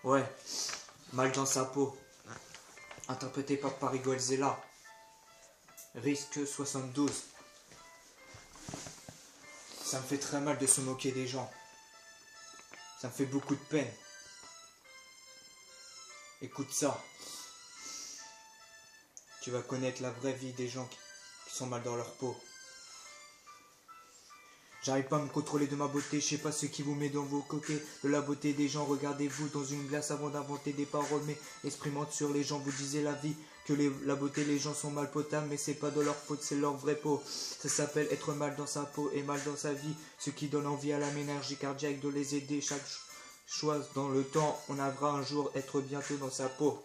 Ouais, mal dans sa peau. Interprété par Paris Goelzela. Risque 72. Ça me fait très mal de se moquer des gens. Ça me fait beaucoup de peine. Écoute ça. Tu vas connaître la vraie vie des gens qui sont mal dans leur peau. J'arrive pas à me contrôler de ma beauté, je sais pas ce qui vous met dans vos coquets. De la beauté des gens, regardez-vous dans une glace avant d'inventer des paroles. Mais exprimant sur les gens, vous disiez la vie, que la beauté, les gens sont mal potables. Mais c'est pas de leur faute, c'est leur vraie peau. Ça s'appelle être mal dans sa peau et mal dans sa vie. Ce qui donne envie à l'âme énergie cardiaque de les aider. Chaque choix dans le temps, on aura un jour être bientôt dans sa peau.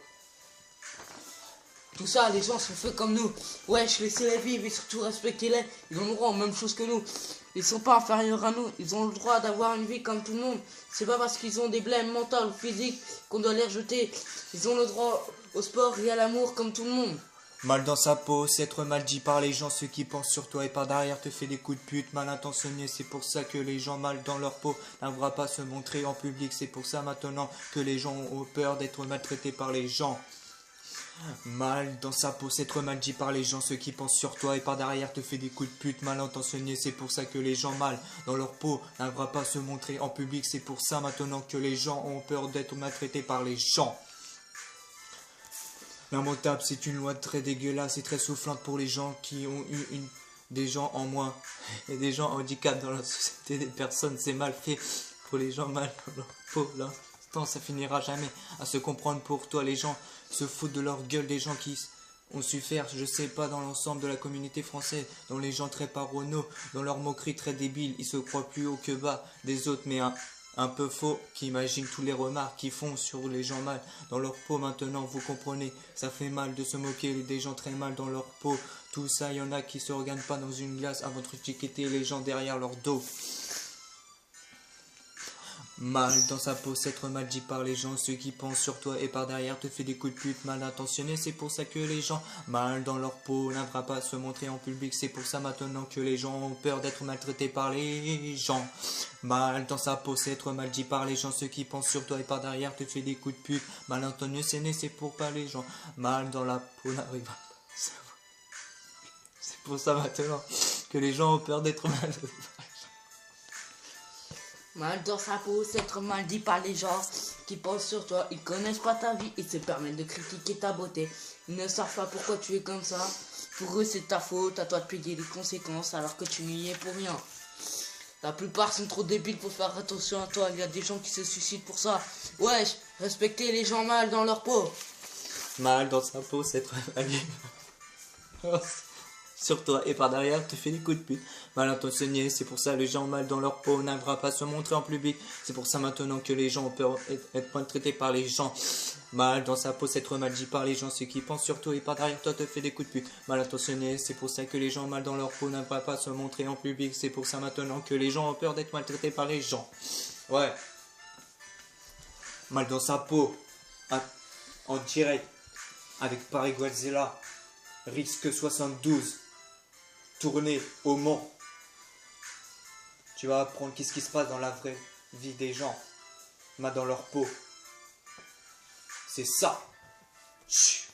Tout ça, les gens sont faits comme nous. Wesh, laissez-les vivre et surtout respectez-les. Ils ont le droit aux mêmes choses que nous. Ils sont pas inférieurs à nous. Ils ont le droit d'avoir une vie comme tout le monde. C'est pas parce qu'ils ont des blèmes mentales ou physiques qu'on doit les rejeter. Ils ont le droit au sport et à l'amour comme tout le monde. Mal dans sa peau, c'est être mal dit par les gens, ceux qui pensent sur toi et par derrière te fait des coups de pute, mal intentionné, c'est pour ça que les gens mal dans leur peau n'arrivera pas à se montrer en public, c'est pour ça maintenant que les gens ont peur d'être maltraités par les gens. Mal dans sa peau, c'est être mal dit par les gens, ceux qui pensent sur toi et par derrière te fait des coups de pute, mal intentionné, c'est pour ça que les gens mal dans leur peau n'arrivera pas à se montrer en public, c'est pour ça maintenant que les gens ont peur d'être maltraités par les gens. Lamentable, c'est une loi très dégueulasse et très soufflante pour les gens qui ont eu des gens en moins et des gens handicap dans la société des personnes. C'est mal fait pour les gens mal dans leur peau. L'instant, ça finira jamais à se comprendre pour toi. Les gens se foutent de leur gueule des gens qui ont su faire, je sais pas, dans l'ensemble de la communauté française, dont les gens très parano, dans leur moquerie très débile, ils se croient plus haut que bas des autres, mais un peu faux, qui imaginent tous les remarques qu'ils font sur les gens mal dans leur peau. Maintenant, vous comprenez, ça fait mal de se moquer des gens très mal dans leur peau. Tout ça, il y en a qui se regardent pas dans une glace avant de étiqueter les gens derrière leur dos. Mal dans sa peau, c'est être mal dit par les gens, ceux qui pensent sur toi et par derrière te fait des coups de pute mal intentionnés. C'est pour ça que les gens mal dans leur peau n'arrivera pas à se montrer en public. C'est pour ça maintenant que les gens ont peur d'être maltraités par les gens. Mal dans sa peau, c'est être mal dit par les gens, ceux qui pensent sur toi et par derrière te fait des coups de pute mal intentionnés. C'est pour pas les gens mal dans la peau n'arrivera pas. C'est pour ça maintenant que les gens ont peur d'être maltraités. Mal dans sa peau, c'est être mal dit par les gens qui pensent sur toi. Ils connaissent pas ta vie et se permettent de critiquer ta beauté. Ils ne savent pas pourquoi tu es comme ça. Pour eux, c'est ta faute, à toi de payer les conséquences alors que tu n'y es pour rien. La plupart sont trop débiles pour faire attention à toi. Il y a des gens qui se suicident pour ça. Wesh, respectez les gens mal dans leur peau. Mal dans sa peau, c'est être mal dit sur toi et par derrière te fait des coups de pute mal intentionnés. C'est pour ça que les gens mal dans leur peau n'arrivera pas à se montrer en public. C'est pour ça maintenant que les gens ont peur d'être maltraités par les gens. Mal dans sa peau, c'est être mal dit par les gens, ceux qui pensent sur toi et par derrière toi te fait des coups de pute mal intentionnés. C'est pour ça que les gens mal dans leur peau n'arrivera pas à se montrer en public. C'est pour ça maintenant que les gens ont peur d'être maltraités par les gens. Ouais. Mal dans sa peau, en direct avec Paris Goelzela, risque 72. Tourner au Mans. Tu vas apprendre qu'est-ce qui se passe dans la vraie vie des gens, mal dans leur peau. C'est ça. Chut.